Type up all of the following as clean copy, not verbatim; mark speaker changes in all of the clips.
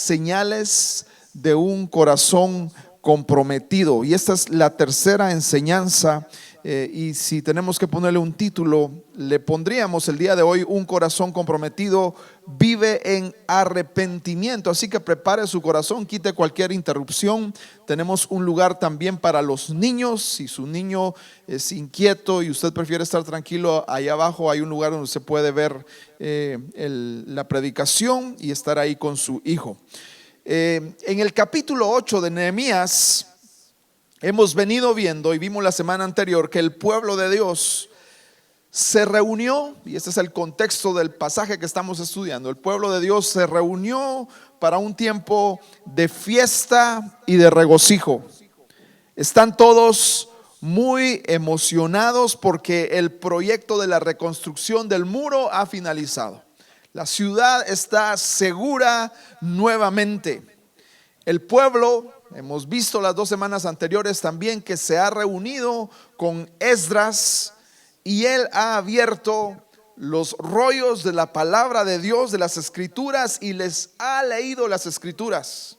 Speaker 1: señales de un corazón comprometido. Y esta es la tercera enseñanza. Y si tenemos que ponerle un título, le pondríamos el día de hoy: un corazón comprometido vive en arrepentimiento. Así que prepare su corazón, quite cualquier interrupción. Tenemos un lugar también para los niños. Si su niño es inquieto y usted prefiere estar tranquilo, allá abajo hay un lugar donde se puede ver la predicación y estar ahí con su hijo. En el capítulo 8 de Nehemías hemos venido viendo, y vimos la semana anterior, que el pueblo de Dios se reunió, y este es el contexto del pasaje que estamos estudiando. El pueblo de Dios se reunió para un tiempo de fiesta y de regocijo. Están todos muy emocionados porque el proyecto de la reconstrucción del muro ha finalizado. La ciudad está segura nuevamente. El pueblo, hemos visto las 2 semanas anteriores también, que se ha reunido con Esdras y él ha abierto los rollos de la palabra de Dios, de las escrituras, y les ha leído las escrituras.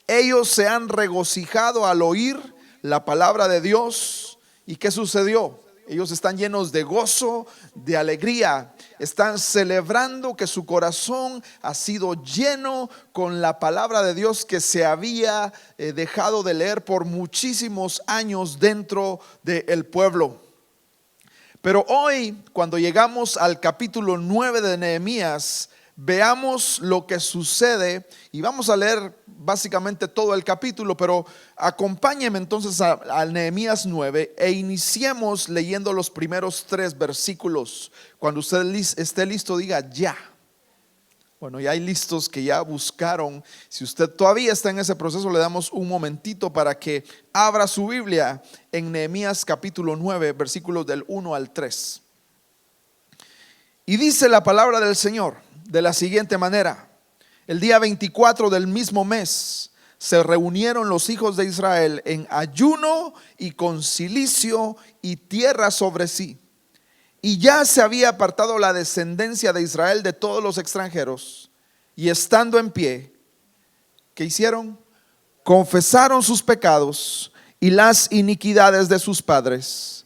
Speaker 1: Ellos se han regocijado al oír la palabra de Dios. ¿Y qué sucedió? Ellos están llenos de gozo, de alegría. Están celebrando que su corazón ha sido lleno con la palabra de Dios que se había dejado de leer por muchísimos años dentro del pueblo. Pero hoy, cuando llegamos al capítulo 9 de Nehemías, veamos lo que sucede, y vamos a leer básicamente todo el capítulo, pero acompáñenme entonces al Nehemías 9 e iniciemos leyendo los primeros 3 versículos. Cuando usted esté listo, diga ya. Bueno, ya hay listos que ya buscaron. Si usted todavía está en ese proceso, le damos un momentito para que abra su Biblia en Nehemías capítulo 9, versículos del 1 al 3. Y dice la palabra del Señor de la siguiente manera: el día 24 del mismo mes se reunieron los hijos de Israel en ayuno y con cilicio y tierra sobre sí. Y ya se había apartado la descendencia de Israel de todos los extranjeros. Y estando en pie, ¿qué hicieron? Confesaron sus pecados y las iniquidades de sus padres.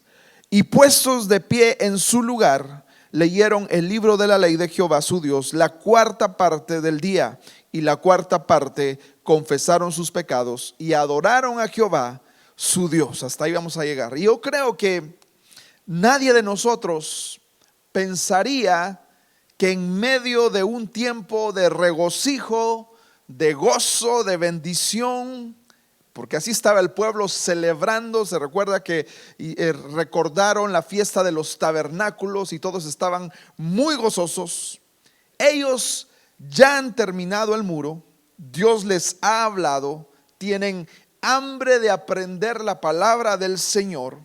Speaker 1: Y puestos de pie en su lugar, leyeron el libro de la ley de Jehová su Dios, la 4ª parte del día, y la 4ª parte confesaron sus pecados y adoraron a Jehová su Dios. Hasta ahí vamos a llegar. Y yo creo que nadie de nosotros pensaría que en medio de un tiempo de regocijo, de gozo, de bendición, porque así estaba el pueblo celebrando. Se recuerda que recordaron la fiesta de los tabernáculos y todos estaban muy gozosos. Ellos ya han terminado el muro, Dios les ha hablado, tienen hambre de aprender la palabra del Señor.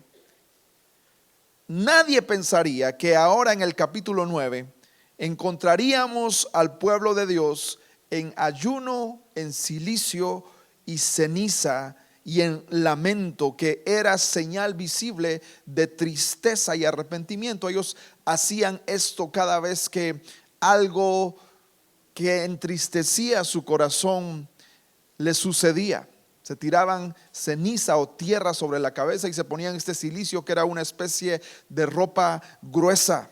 Speaker 1: Nadie pensaría que ahora en el capítulo 9 encontraríamos al pueblo de Dios en ayuno, en cilicio y ceniza y en lamento, que era señal visible de tristeza y arrepentimiento. Ellos hacían esto cada vez que algo que entristecía su corazón les sucedía. Se tiraban ceniza o tierra sobre la cabeza y se ponían este cilicio, que era una especie de ropa gruesa.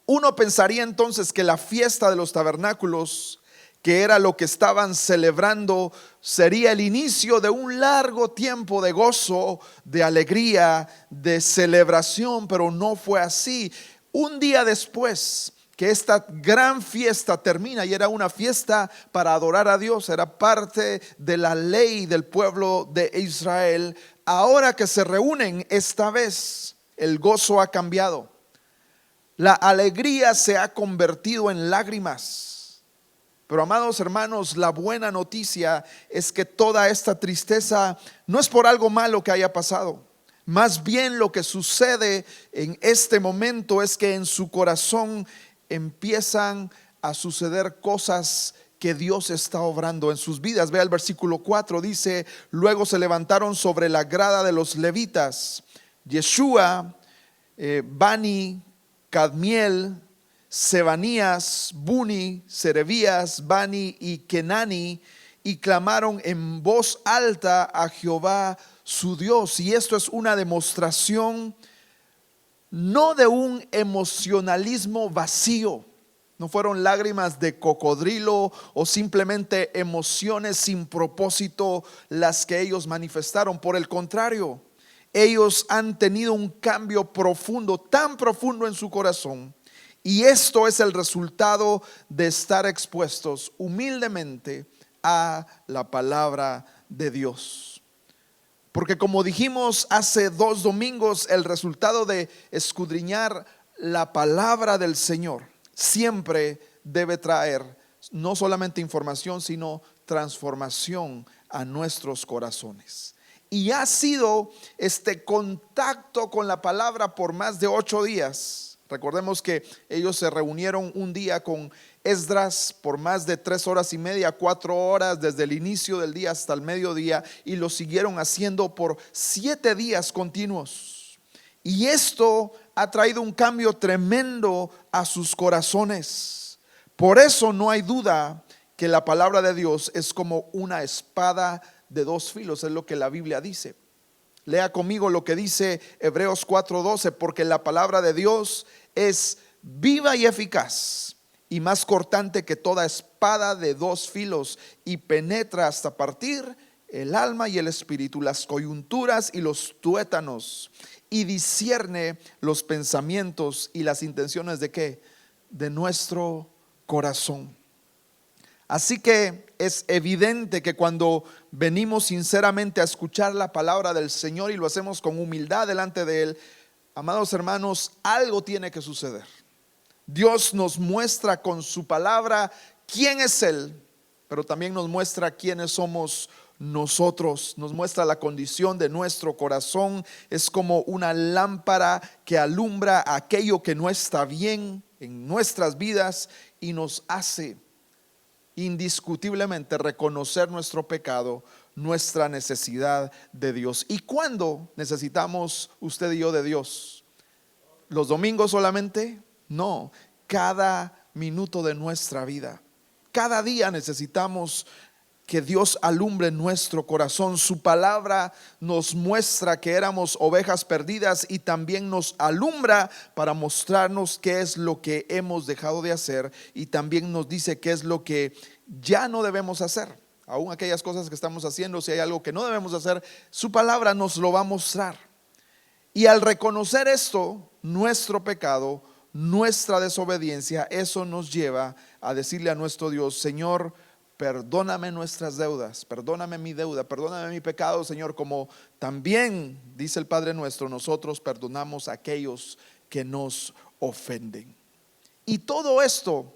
Speaker 1: Uno pensaría entonces que la fiesta de los tabernáculos, que era lo que estaban celebrando, sería el inicio de un largo tiempo de gozo, de alegría, de celebración, pero no fue así. Un día después que esta gran fiesta termina, y era una fiesta para adorar a Dios, era parte de la ley del pueblo de Israel. Ahora que se reúnen esta vez, el gozo ha cambiado. La alegría se ha convertido en lágrimas. Pero amados hermanos, la buena noticia es que toda esta tristeza no es por algo malo que haya pasado. Más bien lo que sucede en este momento es que en su corazón empiezan a suceder cosas que Dios está obrando en sus vidas. Vea el versículo 4, dice: luego se levantaron sobre la grada de los levitas Yeshua, Bani, Cadmiel, Sebanías, Buni, Serebías, Bani y Kenani, y clamaron en voz alta a Jehová su Dios. Y esto es una demostración no de un emocionalismo vacío. No fueron lágrimas de cocodrilo o simplemente emociones sin propósito las que ellos manifestaron. Por el contrario, ellos han tenido un cambio profundo, tan profundo en su corazón. Y esto es el resultado de estar expuestos humildemente a la palabra de Dios. Porque como dijimos hace 2 domingos, el resultado de escudriñar la palabra del Señor siempre debe traer no solamente información, sino transformación a nuestros corazones. Y ha sido este contacto con la palabra por más de 8 días. Recordemos que ellos se reunieron un día con Esdras por más de 3 horas y media, 4 horas desde el inicio del día hasta el mediodía, y lo siguieron haciendo por 7 días continuos. Y esto ha traído un cambio tremendo a sus corazones. Por eso no hay duda que la palabra de Dios es como una espada de 2 filos, es lo que la Biblia dice. Lea conmigo lo que dice Hebreos 4:12, porque la palabra de Dios es viva y eficaz y más cortante que toda espada de 2 filos, y penetra hasta partir el alma y el espíritu, las coyunturas y los tuétanos, y discierne los pensamientos y las intenciones de ¿qué? De nuestro corazón. Así que es evidente que cuando venimos sinceramente a escuchar la palabra del Señor y lo hacemos con humildad delante de Él, amados hermanos, algo tiene que suceder. Dios nos muestra con su palabra quién es Él, pero también nos muestra quiénes somos nosotros. Nos muestra la condición de nuestro corazón. Es como una lámpara que alumbra aquello que no está bien en nuestras vidas y nos hace indiscutiblemente reconocer nuestro pecado, nuestra necesidad de Dios. ¿Y cuándo necesitamos usted y yo de Dios? ¿Los domingos solamente? No, cada minuto de nuestra vida. Cada día necesitamos que Dios alumbre nuestro corazón. Su palabra nos muestra que éramos ovejas perdidas y también nos alumbra para mostrarnos qué es lo que hemos dejado de hacer, y también nos dice qué es lo que ya no debemos hacer. Aún aquellas cosas que estamos haciendo, si hay algo que no debemos hacer, su palabra nos lo va a mostrar. Y al reconocer esto, nuestro pecado, nuestra desobediencia, eso nos lleva a decirle a nuestro Dios: Señor, perdóname nuestras deudas, perdóname mi deuda, perdóname mi pecado, Señor, como también dice el Padre nuestro, nosotros perdonamos a aquellos que nos ofenden. Y todo esto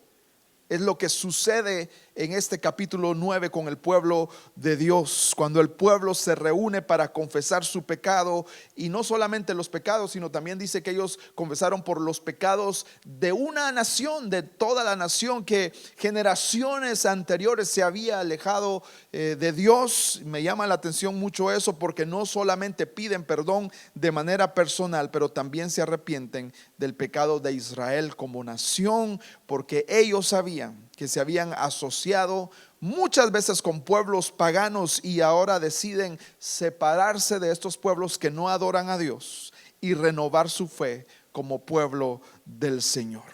Speaker 1: es lo que sucede en este capítulo 9 con el pueblo de Dios, cuando el pueblo se reúne para confesar su pecado, y no solamente los pecados, sino también dice que ellos confesaron por los pecados de una nación, de toda la nación, que generaciones anteriores se había alejado de Dios. Me llama la atención mucho eso, porque no solamente piden perdón de manera personal, pero también se arrepienten del pecado de Israel como nación, porque ellos sabían que se habían asociado muchas veces con pueblos paganos, y ahora deciden separarse de estos pueblos que no adoran a Dios y renovar su fe como pueblo del Señor.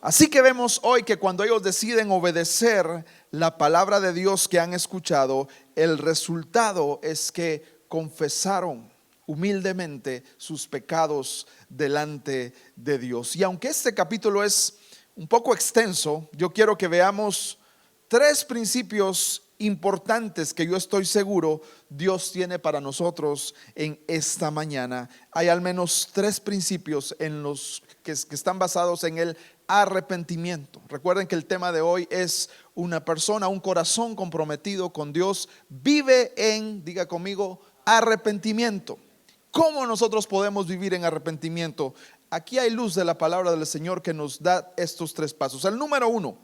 Speaker 1: Así que vemos hoy que cuando ellos deciden obedecer la palabra de Dios que han escuchado, el resultado es que confesaron humildemente sus pecados delante de Dios. Y aunque este capítulo es un poco extenso, yo quiero que veamos 3 principios importantes que yo estoy seguro Dios tiene para nosotros en esta mañana. Hay al menos 3 principios en los que están basados en el arrepentimiento. Recuerden que el tema de hoy es una persona, un corazón comprometido con Dios vive en, diga conmigo, arrepentimiento. ¿Cómo nosotros podemos vivir en arrepentimiento? Aquí hay luz de la palabra del Señor que nos da estos 3 pasos. El número 1,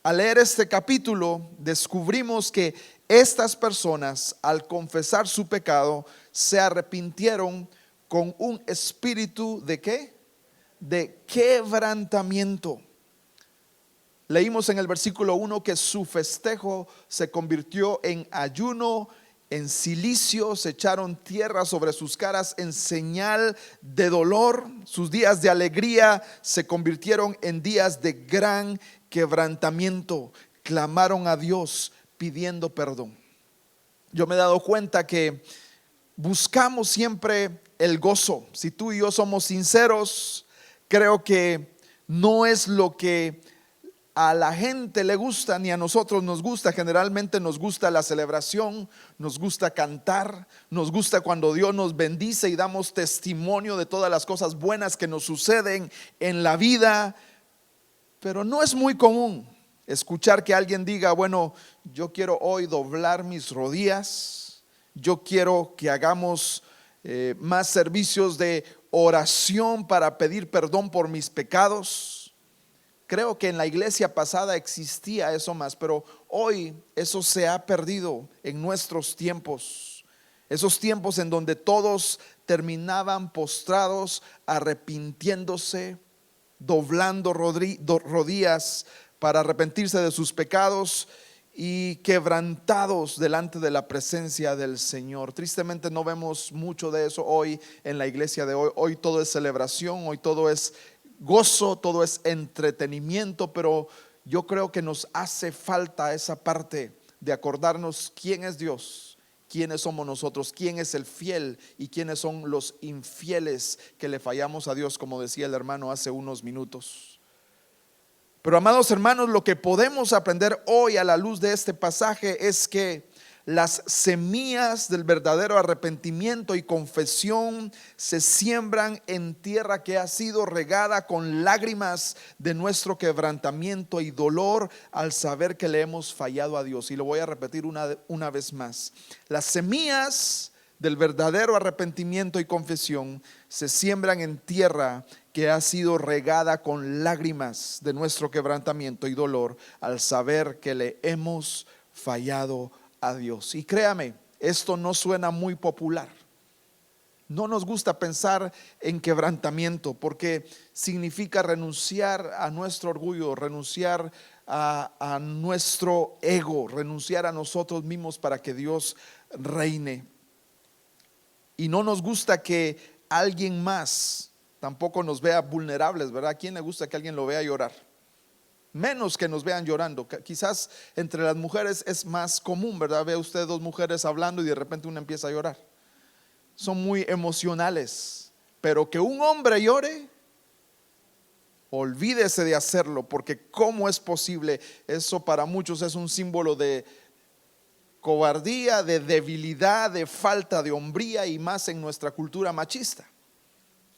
Speaker 1: al leer este capítulo, descubrimos que estas personas, al confesar su pecado, se arrepintieron con un espíritu de ¿qué? de quebrantamiento. Leímos en el versículo 1 que su festejo se convirtió en ayuno, en cilicio, se echaron tierra sobre sus caras en señal de dolor. Sus días de alegría se convirtieron en días de gran quebrantamiento. Clamaron a Dios pidiendo perdón. Yo me he dado cuenta que buscamos siempre el gozo. Si tú y yo somos sinceros, creo que no es lo que a la gente le gusta ni a nosotros nos gusta. Generalmente nos gusta la celebración, nos gusta cantar, nos gusta cuando Dios nos bendice y damos testimonio de todas las cosas buenas que nos suceden en la vida. Pero no es muy común escuchar que alguien diga: bueno, yo quiero hoy doblar mis rodillas, yo quiero que hagamos más servicios de oración para pedir perdón por mis pecados. Creo que en la iglesia pasada existía eso más, pero hoy eso se ha perdido en nuestros tiempos. Esos tiempos en donde todos terminaban postrados, arrepintiéndose, doblando rodillas para arrepentirse de sus pecados y quebrantados delante de la presencia del Señor. Tristemente no vemos mucho de eso hoy en la iglesia de hoy. Hoy todo es celebración, hoy todo es gozo, todo es entretenimiento, pero yo creo que nos hace falta esa parte de acordarnos quién es Dios, quiénes somos nosotros, quién es el fiel y quiénes son los infieles que le fallamos a Dios, como decía el hermano hace unos minutos. Pero amados hermanos, lo que podemos aprender hoy a la luz de este pasaje es que las semillas del verdadero arrepentimiento y confesión se siembran en tierra que ha sido regada con lágrimas de nuestro quebrantamiento y dolor al saber que le hemos fallado a Dios. Y lo voy a repetir una vez más. Las semillas del verdadero arrepentimiento y confesión se siembran en tierra que ha sido regada con lágrimas de nuestro quebrantamiento y dolor al saber que le hemos fallado a Dios. Y créame, esto no suena muy popular. No nos gusta pensar en quebrantamiento porque significa renunciar a nuestro orgullo, renunciar a nuestro ego, renunciar a nosotros mismos para que Dios reine. Y no nos gusta que alguien más tampoco nos vea vulnerables, ¿verdad? ¿A quién le gusta que alguien lo vea llorar? Menos que nos vean llorando. Quizás entre las mujeres es más común, ¿verdad? Ve usted dos mujeres hablando y de repente una empieza a llorar. Son muy emocionales. Pero que un hombre llore, olvídese de hacerlo, porque ¿cómo es posible? Eso para muchos es un símbolo de cobardía, de debilidad, de falta de hombría, y más en nuestra cultura machista.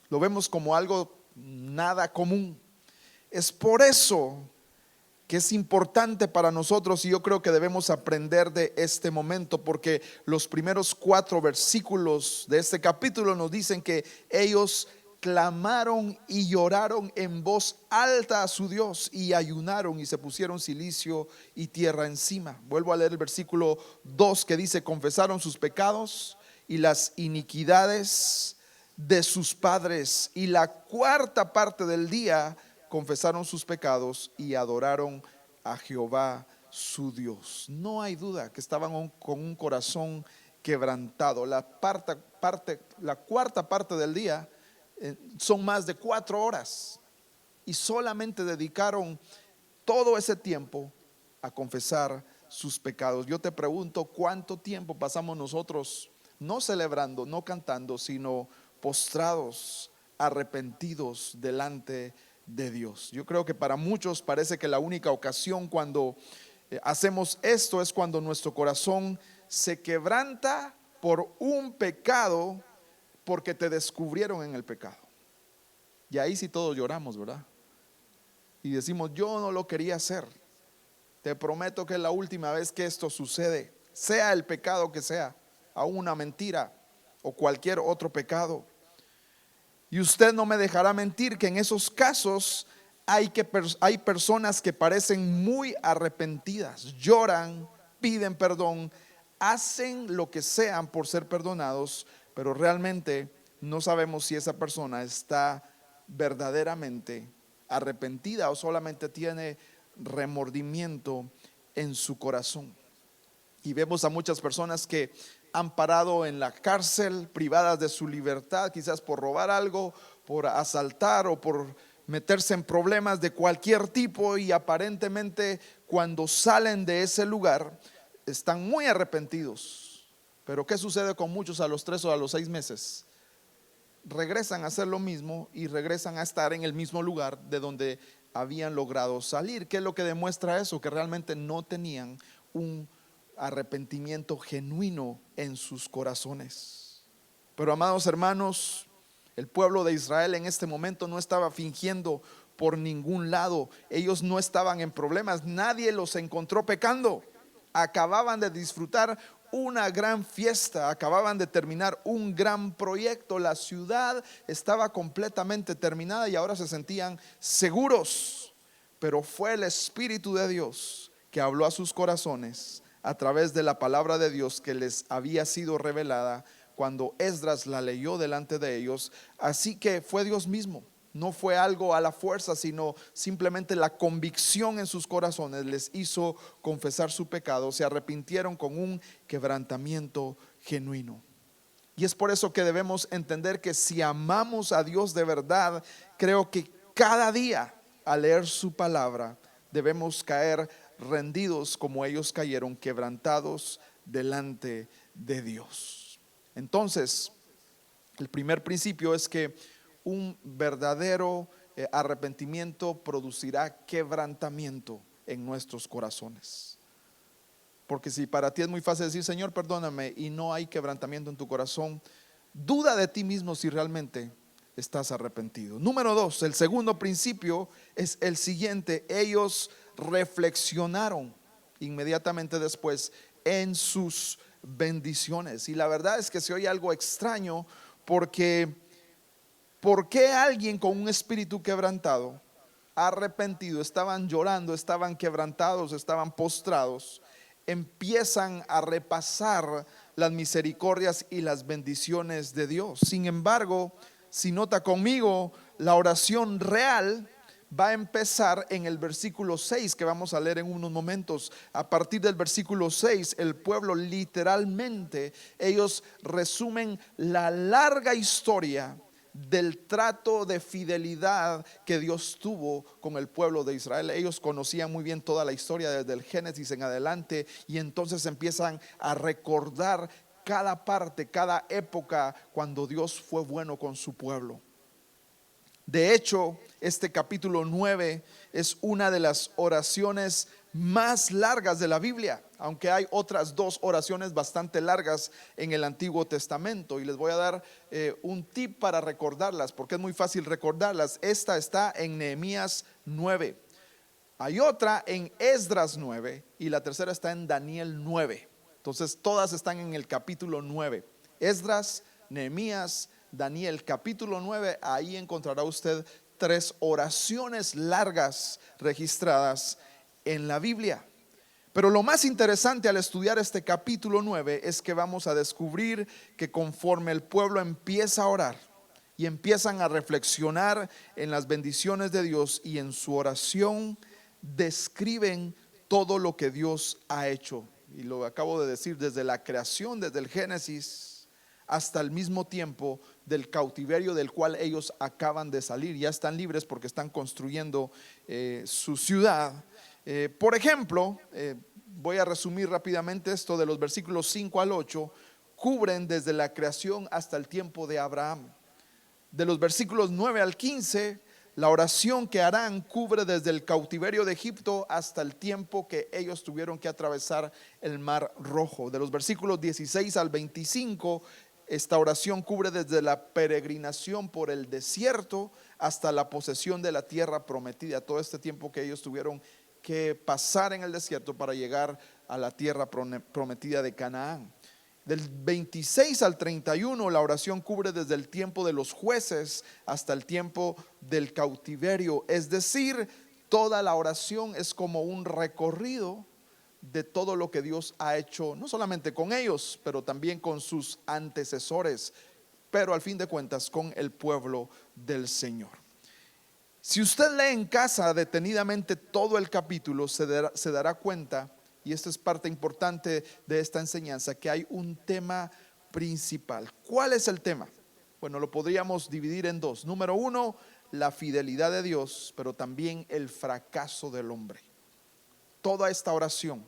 Speaker 1: Lo vemos como algo nada común. Es por eso que es importante para nosotros, y yo creo que debemos aprender de este momento, porque los primeros 4 versículos de este capítulo nos dicen que ellos clamaron y lloraron en voz alta a su Dios y ayunaron y se pusieron cilicio y tierra encima. Vuelvo a leer el versículo 2 que dice: confesaron sus pecados y las iniquidades de sus padres, y la cuarta parte del día confesaron sus pecados y adoraron a Jehová su Dios. No hay duda que estaban con un corazón quebrantado. La cuarta parte del día son más de 4 horas y solamente dedicaron todo ese tiempo a confesar sus pecados. Yo te pregunto, ¿cuánto tiempo pasamos nosotros no celebrando, no cantando, sino postrados, arrepentidos delante de Dios? Yo creo que para muchos parece que la única ocasión cuando hacemos esto es cuando nuestro corazón se quebranta por un pecado, porque te descubrieron en el pecado. Y ahí sí todos lloramos, ¿verdad? Y decimos: yo no lo quería hacer. Te prometo que es la última vez que esto sucede, sea el pecado que sea, aún una mentira o cualquier otro pecado. Y usted no me dejará mentir que en esos casos hay personas que parecen muy arrepentidas, lloran, piden perdón, hacen lo que sean por ser perdonados, pero realmente no sabemos si esa persona está verdaderamente arrepentida o solamente tiene remordimiento en su corazón. Y vemos a muchas personas que han parado en la cárcel, privadas de su libertad, quizás por robar algo, por asaltar o por meterse en problemas de cualquier tipo, y aparentemente cuando salen de ese lugar están muy arrepentidos. Pero ¿qué sucede con muchos a los 3 o a los 6 meses? Regresan a hacer lo mismo y regresan a estar en el mismo lugar de donde habían logrado salir. ¿Qué es lo que demuestra eso? Que realmente no tenían un arrepentimiento genuino en sus corazones. Pero amados hermanos, el pueblo de Israel en este momento no estaba fingiendo por ningún lado. Ellos no estaban en problemas, nadie los encontró pecando. Acababan de disfrutar una gran fiesta, acababan de terminar un gran proyecto, la ciudad estaba completamente terminada y ahora se sentían seguros. Pero fue el Espíritu de Dios que habló a sus corazones a través de la palabra de Dios que les había sido revelada cuando Esdras la leyó delante de ellos. Así que fue Dios mismo. No fue algo a la fuerza, sino simplemente la convicción en sus corazones les hizo confesar su pecado. Se arrepintieron con un quebrantamiento genuino. Y es por eso que debemos entender que si amamos a Dios de verdad, creo que cada día al leer su palabra debemos caer rendidos como ellos cayeron, quebrantados delante de Dios. Entonces, el primer principio es que un verdadero arrepentimiento producirá quebrantamiento en nuestros corazones. Porque si para ti es muy fácil decir Señor perdóname y no hay quebrantamiento en tu corazón, duda de ti mismo si realmente estás arrepentido. Número 2, el segundo principio es el siguiente: ellos reflexionaron inmediatamente después en sus bendiciones. Y la verdad es que se oye algo extraño, porque ¿por qué alguien con un espíritu quebrantado, arrepentido, estaban llorando, estaban quebrantados, estaban postrados, empiezan a repasar las misericordias y las bendiciones de Dios? Sin embargo, si nota conmigo, la oración real va a empezar en el versículo 6 que vamos a leer en unos momentos. A partir del versículo 6, el pueblo literalmente, ellos resumen la larga historia del trato de fidelidad que Dios tuvo con el pueblo de Israel. Ellos conocían muy bien toda la historia desde el Génesis en adelante, y entonces empiezan a recordar cada parte, cada época cuando Dios fue bueno con su pueblo. De hecho, este capítulo 9 es una de las oraciones más largas de la Biblia, aunque hay otras 2 oraciones bastante largas en el Antiguo Testamento, y les voy a dar un tip para recordarlas, porque es muy fácil recordarlas. Esta está en Nehemías 9, hay otra en Esdras 9 y la tercera está en Daniel 9. Entonces todas están en el capítulo 9: Esdras, Nehemías, Daniel, capítulo 9. Ahí encontrará usted 3 oraciones largas registradas en la Biblia. Pero lo más interesante al estudiar este capítulo 9 es que vamos a descubrir que conforme el pueblo empieza a orar y empiezan a reflexionar en las bendiciones de Dios, y en su oración describen todo lo que Dios ha hecho. Y lo acabo de decir, desde la creación, desde el Génesis hasta el mismo tiempo del cautiverio del cual ellos acaban de salir. Ya están libres porque están construyendo su ciudad. Por ejemplo, voy a resumir rápidamente esto: de los versículos 5 al 8 cubren desde la creación hasta el tiempo de Abraham. De los versículos 9 al 15, la oración que harán cubre desde el cautiverio de Egipto hasta el tiempo que ellos tuvieron que atravesar el Mar Rojo. De los versículos 16 al 25, esta oración cubre desde la peregrinación por el desierto hasta la posesión de la tierra prometida, todo este tiempo que ellos tuvieron que pasar en el desierto para llegar a la tierra prometida de Canaán. Del 26 al 31, la oración cubre desde el tiempo de los jueces hasta el tiempo del cautiverio. Es decir, toda la oración es como un recorrido de todo lo que Dios ha hecho, no solamente con ellos, pero también con sus antecesores, pero al fin de cuentas con el pueblo del Señor. Si usted lee en casa detenidamente todo el capítulo, se dará cuenta, y esta es parte importante de esta enseñanza, que hay un tema principal. ¿Cuál es el tema? Bueno, lo podríamos dividir en dos. Número uno, la fidelidad de Dios, pero también el fracaso del hombre. Toda esta oración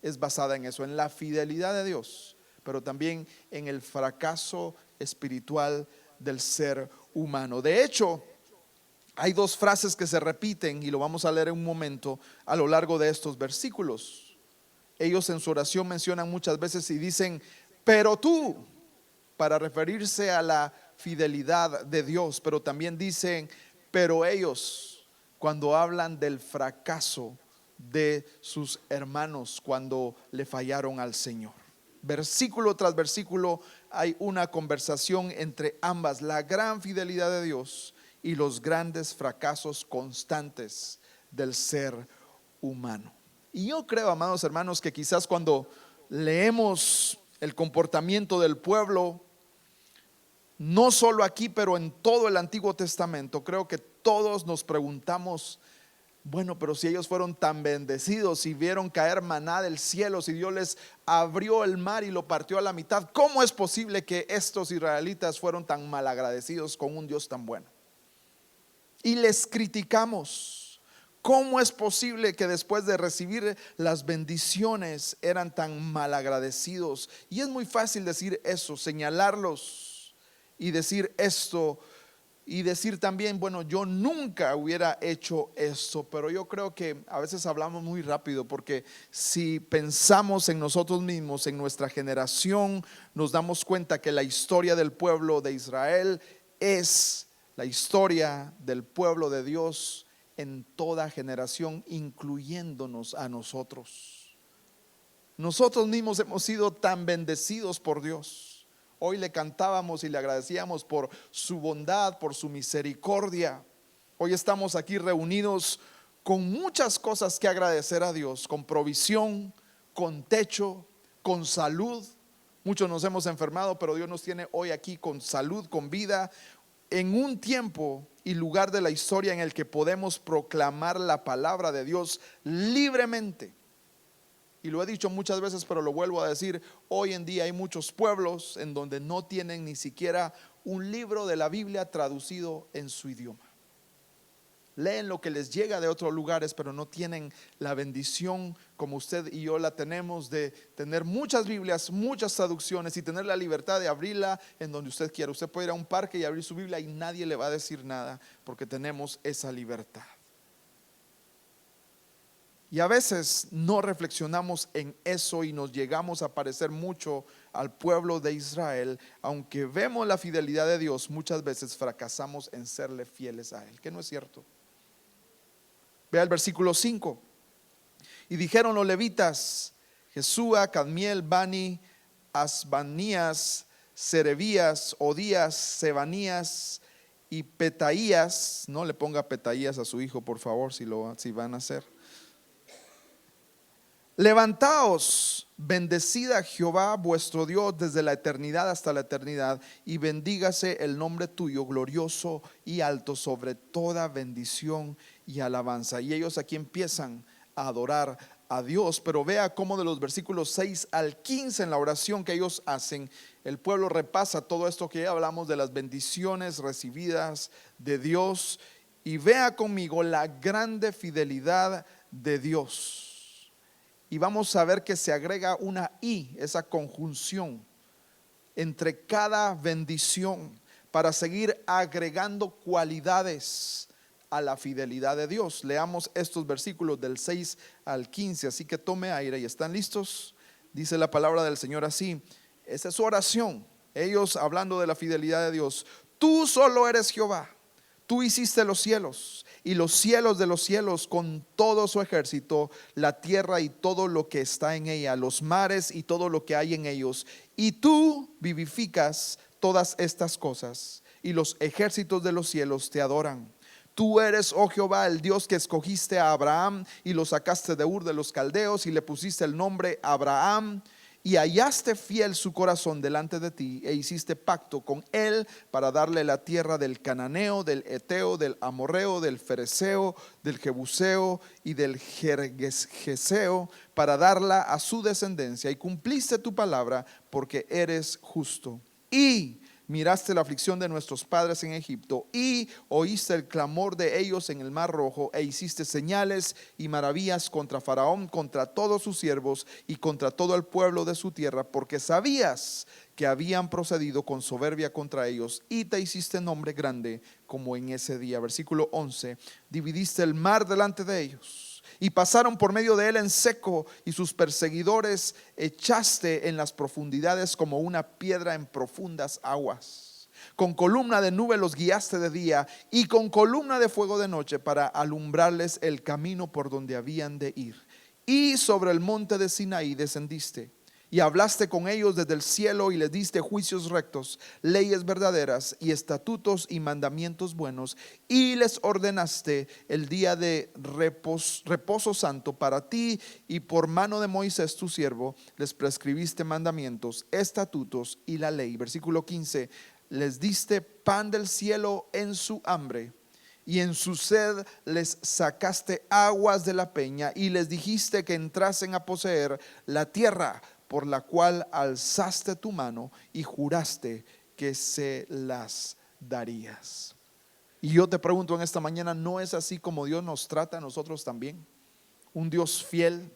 Speaker 1: es basada en eso, en la fidelidad de Dios, pero también en el fracaso espiritual del ser humano. De hecho, hay dos frases que se repiten, y lo vamos a leer en un momento, a lo largo de estos versículos. Ellos en su oración mencionan muchas veces y dicen, pero tú, para referirse a la fidelidad de Dios, pero también dicen, pero ellos, cuando hablan del fracaso de sus hermanos cuando le fallaron al Señor. Versículo tras versículo hay una conversación entre ambas, la gran fidelidad de Dios y los grandes fracasos constantes del ser humano. Y yo creo, amados hermanos, que quizás cuando leemos el comportamiento del pueblo, no solo aquí, pero en todo el Antiguo Testamento, creo que todos nos preguntamos, bueno, pero si ellos fueron tan bendecidos, si vieron caer maná del cielo, si Dios les abrió el mar y lo partió a la mitad, ¿cómo es posible que estos israelitas fueron tan malagradecidos con un Dios tan bueno? Y les criticamos. ¿Cómo es posible que después de recibir las bendiciones eran tan malagradecidos? Y es muy fácil decir eso, señalarlos y decir esto, y decir también, bueno, yo nunca hubiera hecho esto. Pero yo creo que a veces hablamos muy rápido, porque si pensamos en nosotros mismos, en nuestra generación, nos damos cuenta que la historia del pueblo de Israel es la historia del pueblo de Dios en toda generación, incluyéndonos a nosotros. Nosotros mismos hemos sido tan bendecidos por Dios. Hoy le cantábamos y le agradecíamos por su bondad, por su misericordia. Hoy estamos aquí reunidos con muchas cosas que agradecer a Dios, con provisión, con techo, con salud. Muchos nos hemos enfermado, pero Dios nos tiene hoy aquí con salud, con vida, en un tiempo y lugar de la historia en el que podemos proclamar la palabra de Dios libremente. Y lo he dicho muchas veces, pero lo vuelvo a decir, hoy en día hay muchos pueblos en donde no tienen ni siquiera un libro de la Biblia traducido en su idioma. Leen lo que les llega de otros lugares, pero no tienen la bendición como usted y yo la tenemos, de tener muchas Biblias, muchas traducciones, y tener la libertad de abrirla en donde usted quiera. Usted puede ir a un parque y abrir su Biblia y nadie le va a decir nada, porque tenemos esa libertad. Y a veces no reflexionamos en eso y nos llegamos a parecer mucho al pueblo de Israel. Aunque vemos la fidelidad de Dios, muchas veces fracasamos en serle fieles a Él, que no es cierto. Vea el versículo 5. Y dijeron los levitas, Jesúa, Cadmiel, Bani, Asbanías, Serebías, Odías, Sebanías y Petaías. No le ponga Petaías a su hijo, por favor, si van a hacer. Levantaos, bendecid a Jehová vuestro Dios desde la eternidad hasta la eternidad, y bendígase el nombre tuyo glorioso y alto sobre toda bendición y alabanza. Y ellos aquí empiezan a adorar a Dios, pero vea cómo de los versículos 6 al 15 en la oración que ellos hacen, el pueblo repasa todo esto que ya hablamos de las bendiciones recibidas de Dios, y vea conmigo la grande fidelidad de Dios. Y vamos a ver que se agrega una I, esa conjunción entre cada bendición, para seguir agregando cualidades a la fidelidad de Dios. Leamos estos versículos del 6 al 15, así que tome aire y están listos. Dice la palabra del Señor así, esa es su oración, ellos hablando de la fidelidad de Dios. Tú solo eres Jehová, tú hiciste los cielos y los cielos de los cielos con todo su ejército, la tierra y todo lo que está en ella, los mares y todo lo que hay en ellos. Y tú vivificas todas estas cosas, y los ejércitos de los cielos te adoran. Tú eres, oh Jehová, el Dios que escogiste a Abraham y lo sacaste de Ur de los Caldeos y le pusiste el nombre Abraham, y hallaste fiel su corazón delante de ti, e hiciste pacto con él para darle la tierra del cananeo, del eteo, del amorreo, del fereceo, del jebuseo y del gergeseo, para darla a su descendencia, y cumpliste tu palabra, porque eres justo. Y miraste la aflicción de nuestros padres en Egipto, y oíste el clamor de ellos en el mar Rojo, e hiciste señales y maravillas contra Faraón, contra todos sus siervos y contra todo el pueblo de su tierra, porque sabías que habían procedido con soberbia contra ellos, y te hiciste nombre grande como en ese día. Versículo 11: dividiste el mar delante de ellos, y pasaron por medio de él en seco, y sus perseguidores echaste en las profundidades como una piedra en profundas aguas. Con columna de nube los guiaste de día, y con columna de fuego de noche, para alumbrarles el camino por donde habían de ir. Y sobre el monte de Sinaí descendiste, y hablaste con ellos desde el cielo, y les diste juicios rectos, leyes verdaderas, y estatutos y mandamientos buenos, y les ordenaste el día de reposo santo para ti, y por mano de Moisés tu siervo les prescribiste mandamientos, estatutos y la ley. Versículo 15: les diste pan del cielo en su hambre, y en su sed les sacaste aguas de la peña, y les dijiste que entrasen a poseer la tierra por la cual alzaste tu mano y juraste que se las darías. Y yo te pregunto en esta mañana, ¿no es así como Dios nos trata a nosotros también? Un Dios fiel.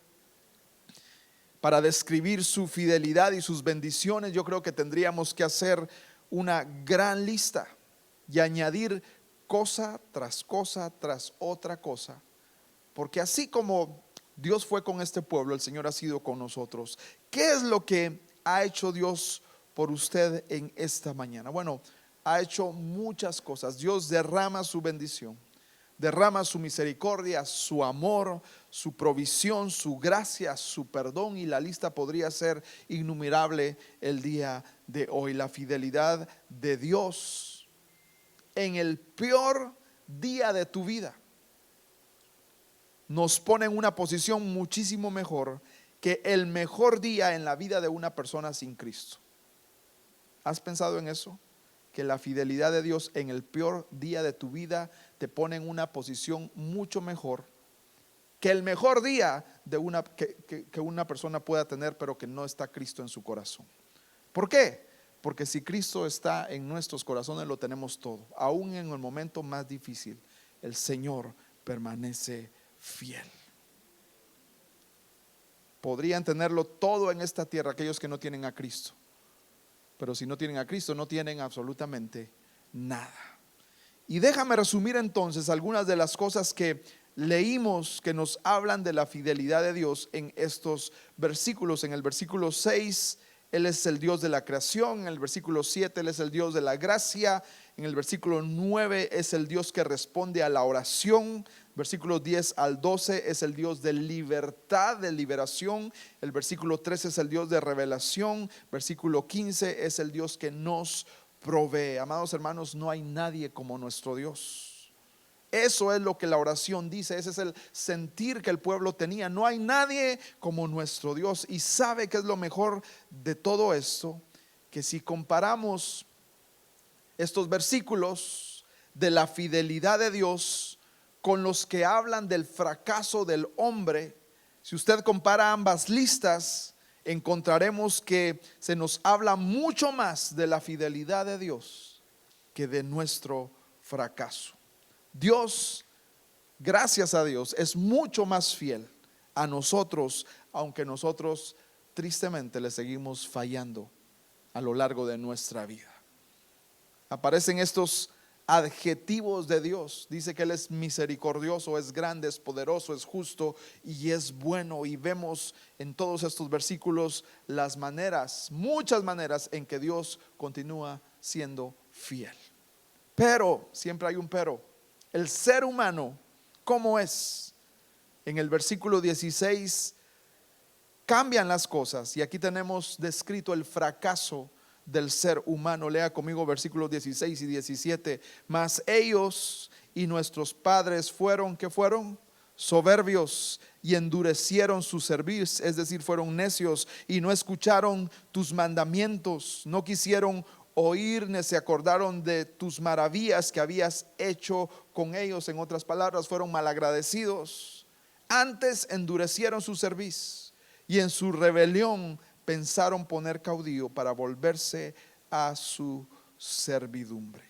Speaker 1: Para describir su fidelidad y sus bendiciones, yo creo que tendríamos que hacer una gran lista y añadir cosa tras otra cosa, porque así como Dios fue con este pueblo, el Señor ha sido con nosotros. ¿Qué es lo que ha hecho Dios por usted en esta mañana? Bueno, ha hecho muchas cosas. Dios derrama su bendición, derrama su misericordia, su amor, su provisión, su gracia, su perdón, y la lista podría ser innumerable el día de hoy. La fidelidad de Dios en el peor día de tu vida nos pone en una posición muchísimo mejor que el mejor día en la vida de una persona sin Cristo. ¿Has pensado en eso? Que la fidelidad de Dios en el peor día de tu vida te pone en una posición mucho mejor que el mejor día de que una persona pueda tener, pero que no está Cristo en su corazón. ¿Por qué? Porque si Cristo está en nuestros corazones, lo tenemos todo. Aún en el momento más difícil, el Señor permanece fiel. Podrían tenerlo todo en esta tierra aquellos que no tienen a Cristo, pero si no tienen a Cristo, no tienen absolutamente nada. Y déjame resumir entonces algunas de las cosas que leímos que nos hablan de la fidelidad de Dios en estos versículos. En el versículo 6, Él es el Dios de la creación. En el versículo 7, Él es el Dios de la gracia. En el versículo 9 es el Dios que responde a la oración. Versículos 10 al 12 es el Dios de libertad, de liberación. El versículo 13 es el Dios de revelación. Versículo 15 es el Dios que nos provee. Amados hermanos, no hay nadie como nuestro Dios. Eso es lo que la oración dice. Ese es el sentir que el pueblo tenía. No hay nadie como nuestro Dios. Y sabe que es lo mejor de todo esto, que si comparamos estos versículos de la fidelidad de Dios con los que hablan del fracaso del hombre, si usted compara ambas listas, encontraremos que se nos habla mucho más de la fidelidad de Dios que de nuestro fracaso. Dios, gracias a Dios, es mucho más fiel a nosotros, aunque nosotros tristemente le seguimos fallando a lo largo de nuestra vida. Aparecen estos adjetivos de Dios. Dice que Él es misericordioso, es grande, es poderoso, es justo y es bueno. Y vemos en todos estos versículos las maneras, muchas maneras en que Dios continúa siendo fiel. Pero, siempre hay un pero. El ser humano, ¿cómo es? En el versículo 16 cambian las cosas y aquí tenemos descrito el fracaso del ser humano. Lea conmigo versículos 16 y 17. Mas ellos y nuestros padres fueron, ¿qué fueron? soberbios y endurecieron su cerviz, es decir, fueron necios y no escucharon tus mandamientos, no quisieron oír ni se acordaron de tus maravillas que habías hecho con ellos. En otras palabras, fueron malagradecidos. Antes endurecieron su cerviz y en su rebelión pensaron poner caudillo para volverse a su servidumbre.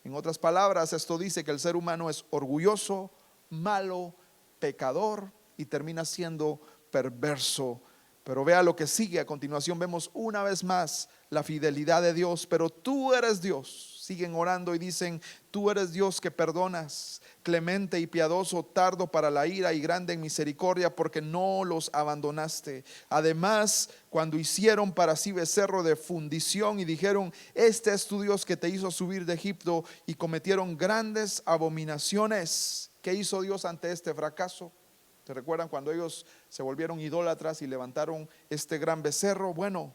Speaker 1: En otras palabras, esto dice que el ser humano es orgulloso, malo, pecador y termina siendo perverso. Pero vea lo que sigue a continuación. Vemos una vez más la fidelidad de Dios. Pero tú eres Dios. Siguen orando y dicen: tú eres Dios que perdonas, clemente y piadoso, tardo para la ira y grande en misericordia, porque no los abandonaste. Además, cuando hicieron para sí becerro de fundición y dijeron: este es tu Dios que te hizo subir de Egipto, y cometieron grandes abominaciones. ¿Qué hizo Dios ante este fracaso? ¿Se recuerdan cuando ellos se volvieron idólatras y levantaron este gran becerro? Bueno,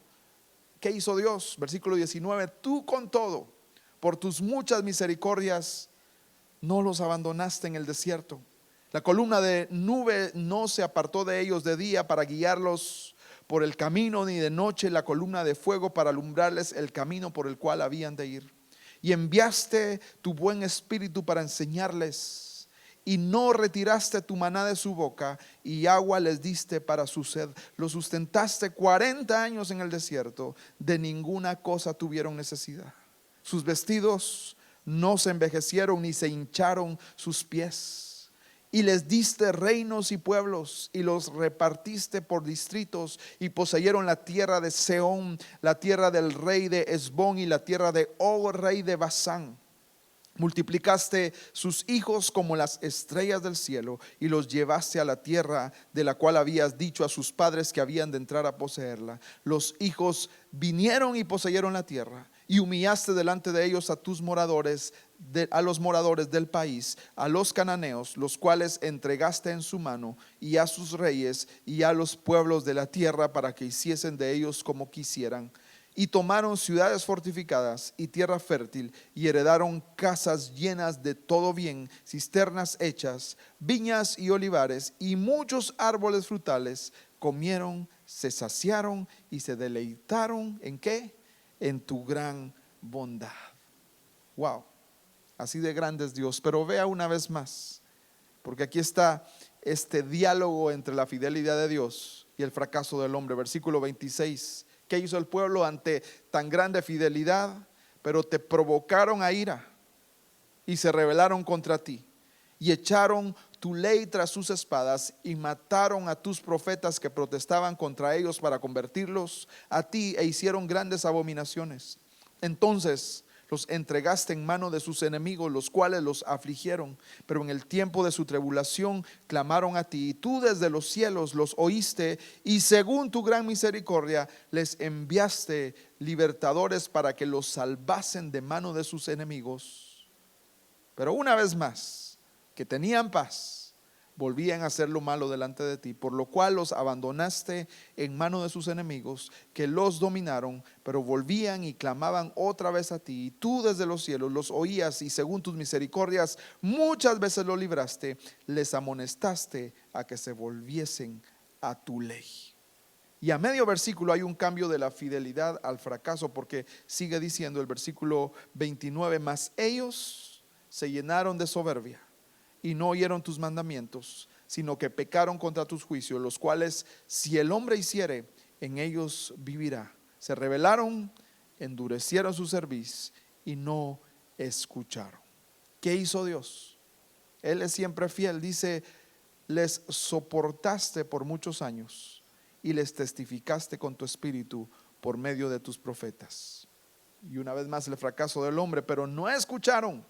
Speaker 1: ¿qué hizo Dios? Versículo 19: tú con todo, por tus muchas misericordias, no los abandonaste en el desierto. La columna de nube no se apartó de ellos de día para guiarlos por el camino, ni de noche la columna de fuego para alumbrarles el camino por el cual habían de ir. Y enviaste tu buen espíritu para enseñarles, y no retiraste tu maná de su boca, y agua les diste para su sed. Los sustentaste 40 años en el desierto, de ninguna cosa tuvieron necesidad. Sus vestidos no se envejecieron, ni se hincharon sus pies. Y les diste reinos y pueblos, y los repartiste por distritos, y poseyeron la tierra de Sehón, la tierra del rey de Hesbón, y la tierra de Og, rey de Basán. Multiplicaste sus hijos como las estrellas del cielo, y los llevaste a la tierra de la cual habías dicho a sus padres que habían de entrar a poseerla. Los hijos vinieron y poseyeron la tierra, y humillaste delante de ellos a tus moradores, a los moradores del país, a los cananeos, los cuales entregaste en su mano, y a sus reyes y a los pueblos de la tierra, para que hiciesen de ellos como quisieran. Y tomaron ciudades fortificadas y tierra fértil, y heredaron casas llenas de todo bien, cisternas hechas, viñas y olivares, y muchos árboles frutales. Comieron, se saciaron y se deleitaron ¿en qué? En tu gran bondad. Wow, así de grande es Dios. Pero vea una vez más, porque aquí está este diálogo entre la fidelidad de Dios y el fracaso del hombre. Versículo 26. ¿Qué hizo el pueblo ante tan grande fidelidad? Pero te provocaron a ira y se rebelaron contra ti, y echaron tu ley tras sus espadas, y mataron a tus profetas que protestaban contra ellos para convertirlos a ti, e hicieron grandes abominaciones. Entonces los entregaste en mano de sus enemigos, los cuales los afligieron. Pero en el tiempo de su tribulación clamaron a ti, y tú desde los cielos los oíste, y según tu gran misericordia les enviaste libertadores para que los salvasen de mano de sus enemigos. Pero una vez más, que tenían paz, volvían a hacer lo malo delante de ti, por lo cual los abandonaste en mano de sus enemigos, que los dominaron. Pero volvían y clamaban otra vez a ti, y tú desde los cielos los oías, y según tus misericordias muchas veces los libraste, les amonestaste a que se volviesen a tu ley. Y a medio versículo hay un cambio de la fidelidad al fracaso, porque sigue diciendo el versículo 29: mas ellos se llenaron de soberbia y no oyeron tus mandamientos, sino que pecaron contra tus juicios, los cuales si el hombre hiciere, en ellos vivirá. Se rebelaron, endurecieron su cerviz y no escucharon. ¿Qué hizo Dios? Él es siempre fiel. Dice: les soportaste por muchos años y les testificaste con tu espíritu por medio de tus profetas. Y una vez más el fracaso del hombre: pero no escucharon,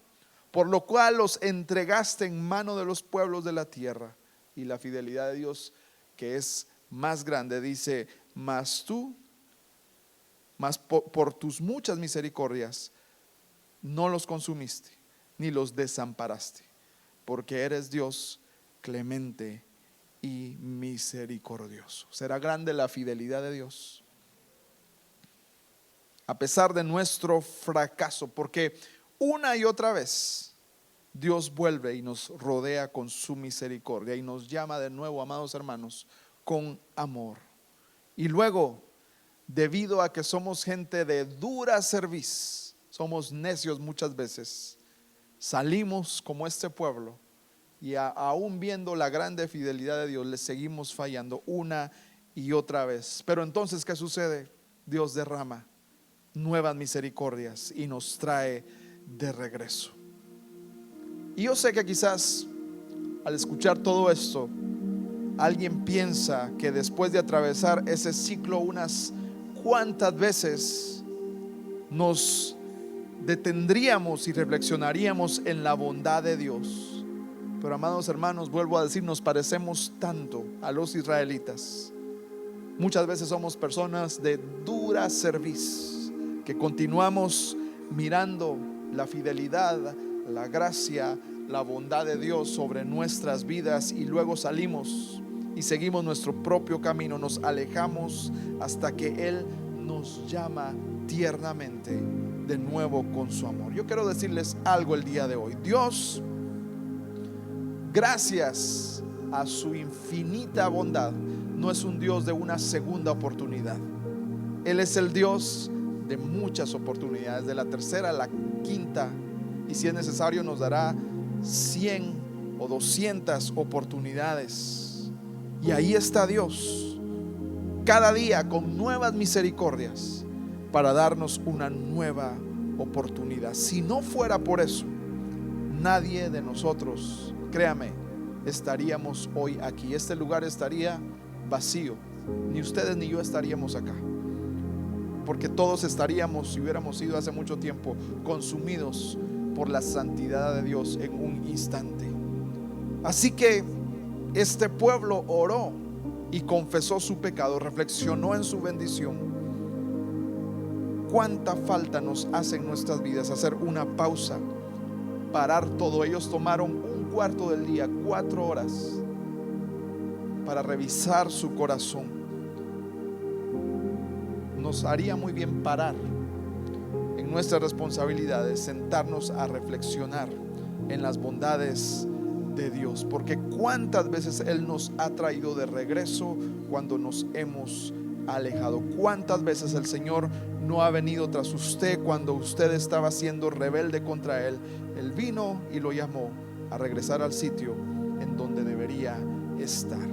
Speaker 1: por lo cual los entregaste en mano de los pueblos de la tierra. Y la fidelidad de Dios, que es más grande, dice: mas tú, por tus muchas misericordias, no los consumiste, ni los desamparaste, porque eres Dios clemente y misericordioso. ¿Será grande la fidelidad de Dios? A pesar de nuestro fracaso, porque una y otra vez Dios vuelve y nos rodea con su misericordia y nos llama de nuevo, amados hermanos, con amor. Y luego, debido a que somos gente de dura cerviz, somos necios muchas veces, salimos como este pueblo y aún viendo la grande fidelidad de Dios, le seguimos fallando una y otra vez. Pero entonces, ¿qué sucede? Dios derrama nuevas misericordias y nos trae de regreso. Y yo sé que quizás al escuchar todo esto, alguien piensa que después de atravesar ese ciclo unas cuantas veces, nos detendríamos y reflexionaríamos en la bondad de Dios. Pero amados hermanos, vuelvo a decir, nos parecemos tanto a los israelitas. Muchas veces somos personas de dura cerviz, que continuamos mirando la fidelidad, la gracia, la bondad de Dios sobre nuestras vidas y luego salimos y seguimos nuestro propio camino, nos alejamos hasta que Él nos llama tiernamente de nuevo con su amor. Yo quiero decirles algo el día de hoy. Dios, gracias a su infinita bondad, no es un Dios de una segunda oportunidad. Él es el Dios de muchas oportunidades, de la tercera a la quinta, y si es necesario nos dará 100 o 200 oportunidades. Y ahí está Dios cada día con nuevas misericordias para darnos una nueva oportunidad. Si no fuera por eso, nadie de nosotros, créame, estaríamos hoy aquí. Este lugar estaría vacío. Ni ustedes ni yo estaríamos acá, porque todos estaríamos, si hubiéramos ido hace mucho tiempo, consumidos por la santidad de Dios en un instante. Así que este pueblo oró y confesó su pecado, reflexionó en su bendición. Cuánta falta nos hace en nuestras vidas hacer una pausa, parar todo. Ellos tomaron un cuarto del día, 4 horas, para revisar su corazón. Nos haría muy bien parar en nuestras responsabilidades, sentarnos a reflexionar en las bondades de Dios, porque cuántas veces Él nos ha traído de regreso cuando nos hemos alejado. Cuántas veces el Señor no ha venido tras usted cuando usted estaba siendo rebelde contra Él. Él vino y lo llamó a regresar al sitio en donde debería estar.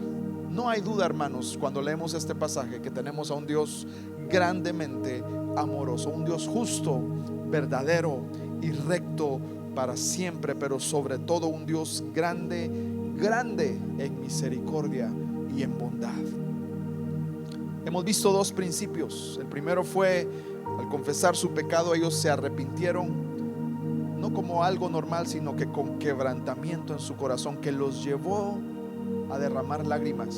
Speaker 1: No hay duda, hermanos, cuando leemos este pasaje, que tenemos a un Dios grandemente amoroso, un Dios justo, verdadero y recto para siempre, pero sobre todo un Dios grande, grande en misericordia y en bondad. Hemos visto 2 principios. El primero fue, al confesar su pecado, ellos se arrepintieron, no como algo normal, sino que con quebrantamiento en su corazón, que los llevó a derramar lágrimas,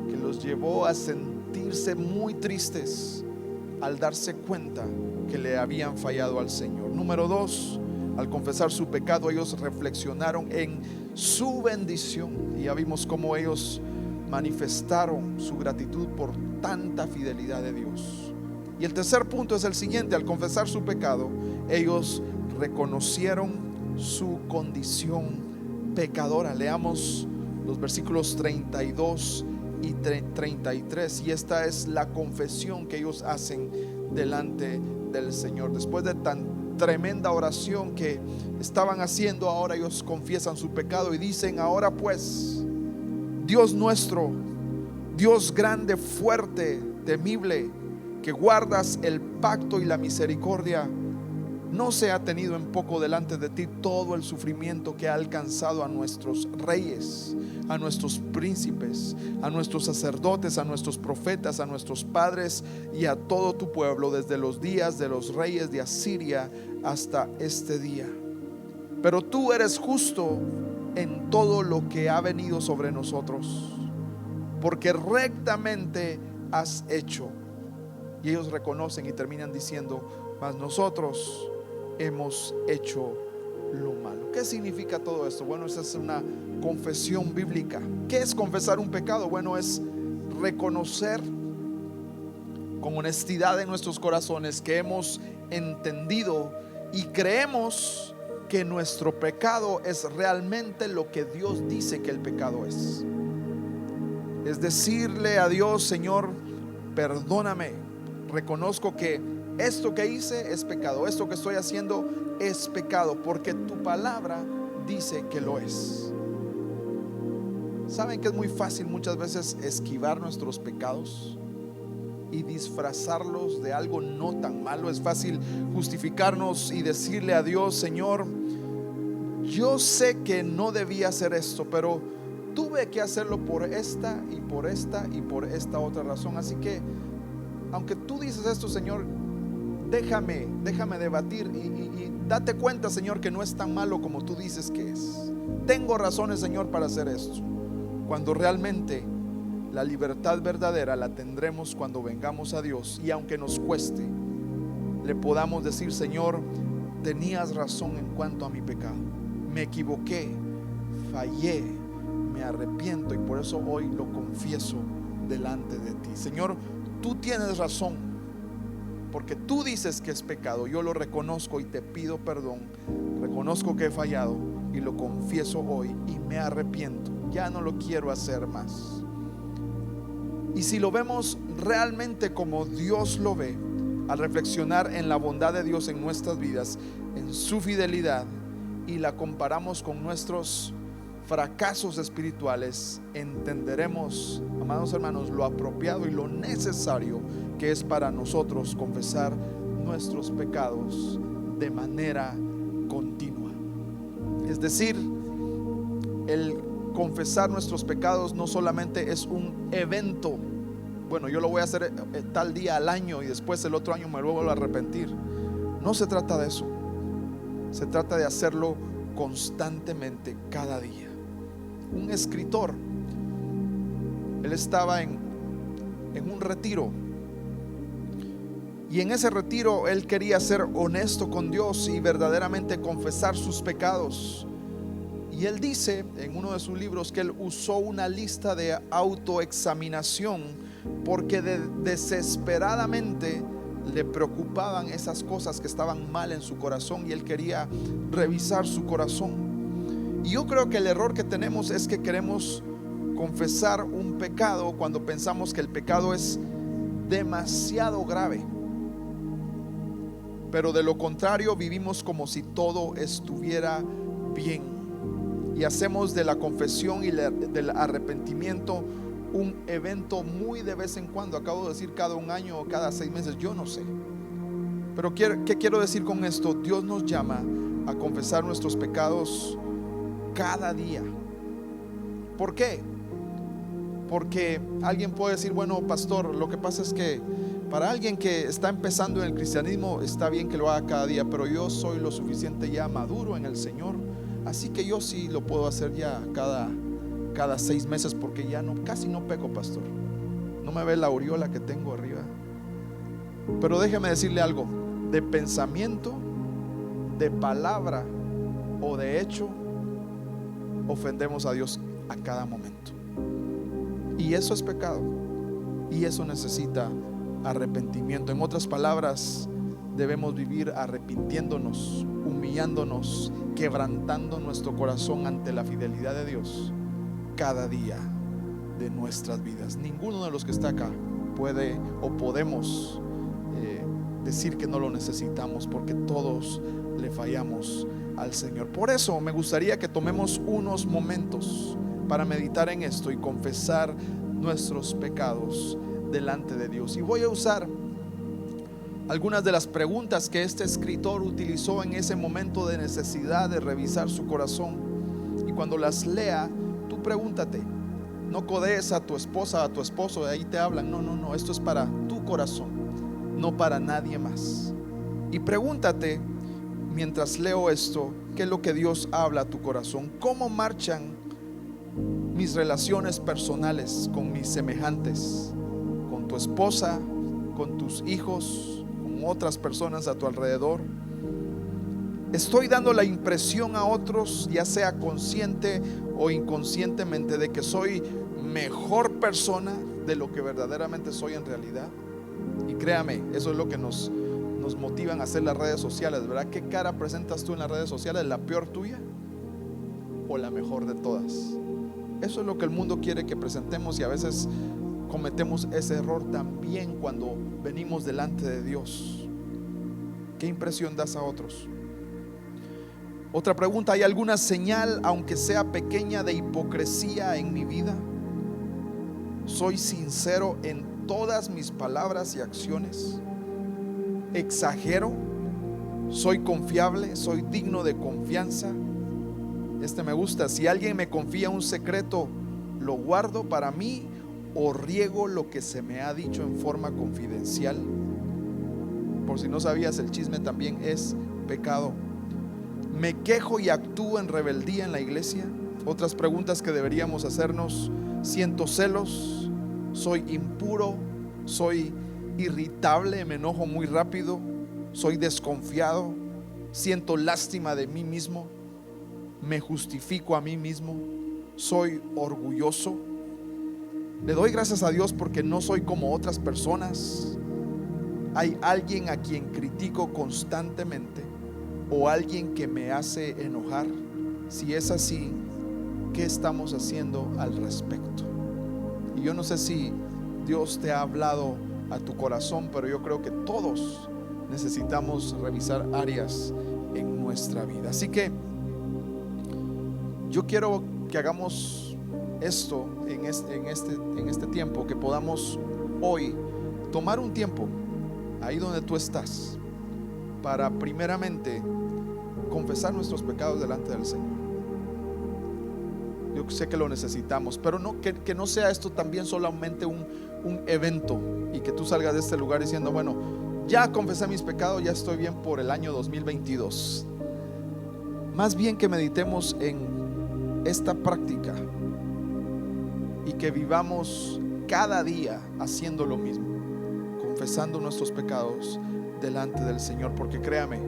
Speaker 1: que los llevó a sentirse muy tristes al darse cuenta que le habían fallado al Señor. Número 2, al confesar su pecado, ellos reflexionaron en su bendición, y ya vimos cómo ellos manifestaron su gratitud por tanta fidelidad de Dios. Y el tercer punto es el siguiente: al confesar su pecado, ellos reconocieron su condición pecadora. Leamos los versículos 32 y 33, y esta es la confesión que ellos hacen delante del Señor. Después de tan tremenda oración que estaban haciendo, ahora ellos confiesan su pecado y dicen: ahora pues, Dios nuestro, Dios grande, fuerte, temible, que guardas el pacto y la misericordia, no se ha tenido en poco delante de ti todo el sufrimiento que ha alcanzado a nuestros reyes, a nuestros príncipes, a nuestros sacerdotes, a nuestros profetas, a nuestros padres y a todo tu pueblo, desde los días de los reyes de Asiria hasta este día. Pero tú eres justo en todo lo que ha venido sobre nosotros, porque rectamente has hecho. Y ellos reconocen y terminan diciendo: mas nosotros hemos hecho lo malo. ¿Qué significa todo esto? Bueno, esa es una confesión bíblica. ¿Qué es confesar un pecado? Bueno, es reconocer con honestidad en nuestros corazones que hemos entendido y creemos que nuestro pecado es realmente lo que Dios dice que el pecado es. Es decirle a Dios: Señor, perdóname, reconozco que esto que hice es pecado, esto que estoy haciendo es pecado, porque tu palabra dice que lo es. ¿Saben que es muy fácil muchas veces esquivar nuestros pecados y disfrazarlos de algo no tan malo? Es fácil justificarnos y decirle a Dios: Señor, yo sé que no debía hacer esto, pero tuve que hacerlo por esta y por esta y por esta otra razón. Así que, aunque tú dices esto, Señor, déjame debatir y date cuenta, Señor, que no es tan malo como tú dices que es. Tengo razones, Señor, para hacer esto, cuando realmente la libertad verdadera la tendremos cuando vengamos a Dios, y aunque nos cueste, le podamos decir: Señor, tenías razón en cuanto a mi pecado, me equivoqué, fallé, me arrepiento, y por eso hoy lo confieso delante de ti. Señor, tú tienes razón, porque tú dices que es pecado. Yo lo reconozco y te pido perdón. Reconozco que he fallado y lo confieso hoy y me arrepiento. Ya no lo quiero hacer más. Y si lo vemos realmente como Dios lo ve, al reflexionar en la bondad de Dios en nuestras vidas, en su fidelidad, y la comparamos con nuestros fracasos espirituales, entenderemos, amados hermanos, lo apropiado y lo necesario que es para nosotros confesar nuestros pecados de manera continua. Es decir, el confesar nuestros pecados no solamente es un evento: bueno, yo lo voy a hacer tal día al año y después el otro año me vuelvo a arrepentir. No se trata de eso. Se trata de hacerlo constantemente, cada día. Un escritor, él estaba en un retiro, y en ese retiro él quería ser honesto con Dios y verdaderamente confesar sus pecados. Y él dice en uno de sus libros que él usó una lista de autoexaminación porque desesperadamente le preocupaban esas cosas que estaban mal en su corazón, y él quería revisar su corazón. Y yo creo que el error que tenemos es que queremos confesar un pecado cuando pensamos que el pecado es demasiado grave, pero de lo contrario vivimos como si todo estuviera bien, y hacemos de la confesión y del arrepentimiento un evento muy de vez en cuando. Acabo de decir cada un año o cada 6 meses, yo no sé. Pero ¿qué quiero decir con esto? Dios nos llama a confesar nuestros pecados cada día. ¿Por qué? Porque alguien puede decir: bueno, pastor, lo que pasa es que para alguien que está empezando en el cristianismo está bien que lo haga cada día, pero yo soy lo suficiente ya maduro en el Señor, así que yo sí lo puedo hacer ya cada 6 meses, porque ya casi no peco, pastor. No me ve la aureola que tengo arriba. Pero déjeme decirle algo: de pensamiento, de palabra o de hecho, ofendemos a Dios a cada momento, y eso es pecado, y eso necesita arrepentimiento. En otras palabras, debemos vivir arrepintiéndonos, humillándonos, quebrantando nuestro corazón ante la fidelidad de Dios cada día de nuestras vidas. Ninguno de los que está acá puede o podemos decir que no lo necesitamos, porque todos le fallamos al Señor. Por eso me gustaría que tomemos unos momentos para meditar en esto y confesar nuestros pecados delante de Dios. Y voy a usar algunas de las preguntas que este escritor utilizó en ese momento de necesidad de revisar su corazón. Y cuando las lea, tú pregúntate, no codees a tu esposa, a tu esposo, de ahí te hablan. No, esto es para tu corazón, no para nadie más. Y pregúntate, mientras leo esto, ¿qué es lo que Dios habla a tu corazón? ¿Cómo marchan mis relaciones personales con mis semejantes, con tu esposa, con tus hijos, con otras personas a tu alrededor? ¿Estoy dando la impresión a otros, ya sea consciente o inconscientemente, de que soy mejor persona de lo que verdaderamente soy en realidad? Y créame, eso es lo que nos nos motivan a hacer las redes sociales, ¿verdad? ¿Qué cara presentas tú en las redes sociales? ¿La peor tuya o la mejor de todas? Eso es lo que el mundo quiere que presentemos, y a veces cometemos ese error también cuando venimos delante de Dios. ¿Qué impresión das a otros? Otra pregunta: ¿hay alguna señal, aunque sea pequeña, de hipocresía en mi vida? ¿Soy sincero en todas mis palabras y acciones? ¿Exagero? ¿Soy confiable? ¿Soy digno de confianza? Este me gusta: si alguien me confía un secreto, ¿lo guardo para mí o riego lo que se me ha dicho en forma confidencial? Por si no sabías, el chisme también es pecado. ¿Me quejo y actúo en rebeldía en la iglesia? Otras preguntas que deberíamos hacernos: ¿siento celos? ¿Soy impuro? ¿Soy irritable? ¿Me enojo muy rápido? ¿Soy desconfiado? ¿Siento lástima de mí mismo? ¿Me justifico a mí mismo? ¿Soy orgulloso? Le doy gracias a Dios porque no soy como otras personas. ¿Hay alguien a quien critico constantemente o alguien que me hace enojar? Si es así, ¿qué estamos haciendo al respecto? Y yo no sé si Dios te ha hablado a tu corazón, pero yo creo que todos necesitamos revisar áreas en nuestra vida. Así que yo quiero que hagamos esto en este tiempo, que podamos hoy tomar un tiempo ahí donde tú estás para primeramente confesar nuestros pecados delante del Señor. Yo sé que lo necesitamos, pero no, que no sea esto también solamente un evento y que tú salgas de este lugar diciendo: bueno, ya confesé mis pecados, ya estoy bien por el año 2022. Más bien que meditemos en esta práctica y que vivamos cada día haciendo lo mismo, confesando nuestros pecados delante del Señor. Porque créame,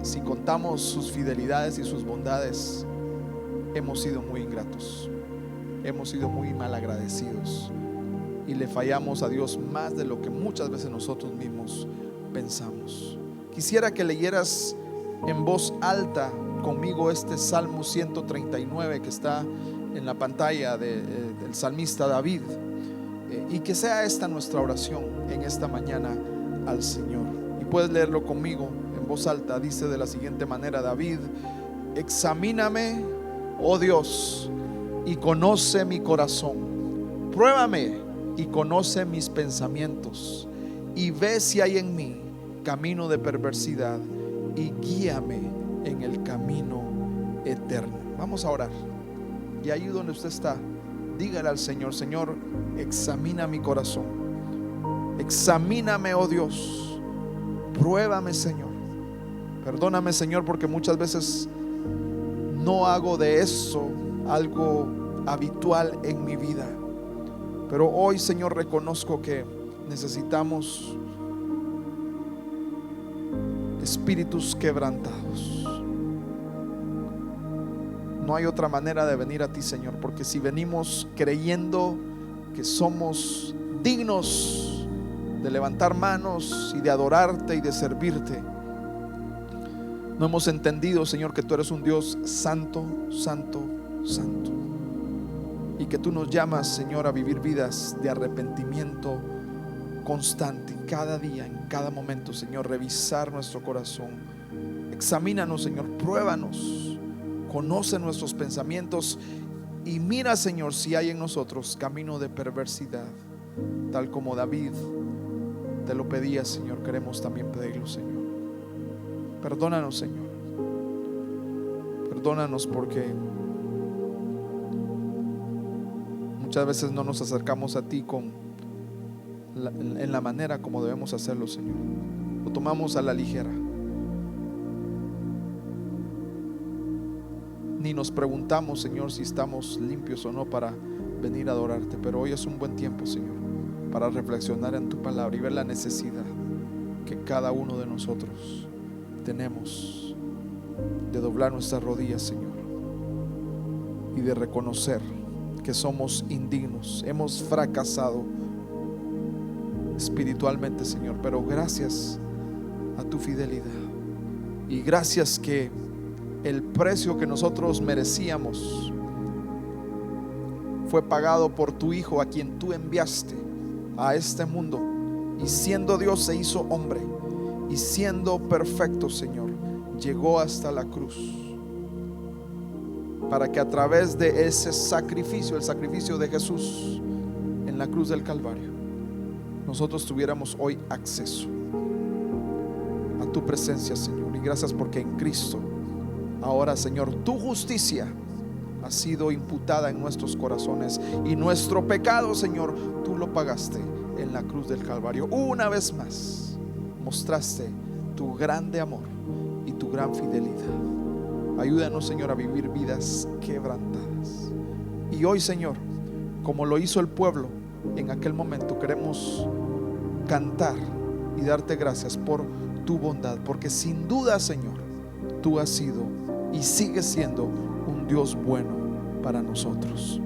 Speaker 1: si contamos sus fidelidades y sus bondades, hemos sido muy ingratos, hemos sido muy malagradecidos y le fallamos a Dios más de lo que muchas veces nosotros mismos pensamos. Quisiera que leyeras en voz alta conmigo este Salmo 139 que está en la pantalla del salmista David, y que sea esta nuestra oración en esta mañana al Señor. Y puedes leerlo conmigo en voz alta. Dice de la siguiente manera David: examíname, oh Dios, y conoce mi corazón. Pruébame y conoce mis pensamientos, y ve si hay en mí camino de perversidad, y guíame en el camino eterno. Vamos a orar. Y ahí donde usted está, dígale al Señor: Señor, examina mi corazón, examíname, oh Dios, pruébame, Señor. Perdóname, Señor, porque muchas veces no hago de eso algo habitual en mi vida. Pero hoy, Señor, reconozco que necesitamos espíritus quebrantados. No hay otra manera de venir a ti, Señor, porque si venimos creyendo que somos dignos de levantar manos y de adorarte y de servirte, no hemos entendido, Señor, que tú eres un Dios santo, santo, santo, y que tú nos llamas, Señor, a vivir vidas de arrepentimiento constante, cada día, en cada momento, Señor. Revisar nuestro corazón, examínanos, Señor, pruébanos, conoce nuestros pensamientos y mira, Señor, si hay en nosotros camino de perversidad, tal como David te lo pedía, Señor. Queremos también pedirlo, Señor. Perdónanos, Señor, perdónanos, porque muchas veces no nos acercamos a ti en la manera como debemos hacerlo, Señor. Lo tomamos a la ligera, ni nos preguntamos, Señor, si estamos limpios o no para venir a adorarte. Pero hoy es un buen tiempo, Señor, para reflexionar en tu palabra y ver la necesidad que cada uno de nosotros tenemos de doblar nuestras rodillas, Señor, y de reconocer que somos indignos, hemos fracasado espiritualmente, Señor. Pero gracias a tu fidelidad. Y gracias que el precio que nosotros merecíamos fue pagado por tu Hijo, a quien tú enviaste a este mundo, y siendo Dios se hizo hombre, y siendo perfecto, Señor, llegó hasta la cruz, para que a través de ese sacrificio, el sacrificio de Jesús en la cruz del Calvario, nosotros tuviéramos hoy acceso a tu presencia, Señor. Y gracias porque en Cristo ahora, Señor, tu justicia ha sido imputada en nuestros corazones, y nuestro pecado, Señor, tú lo pagaste en la cruz del Calvario. Una vez más mostraste tu grande amor y tu gran fidelidad. Ayúdanos, Señor, a vivir vidas quebrantadas. Y hoy, Señor, como lo hizo el pueblo en aquel momento, queremos cantar y darte gracias por tu bondad, porque sin duda, Señor, tú has sido y sigues siendo un Dios bueno para nosotros.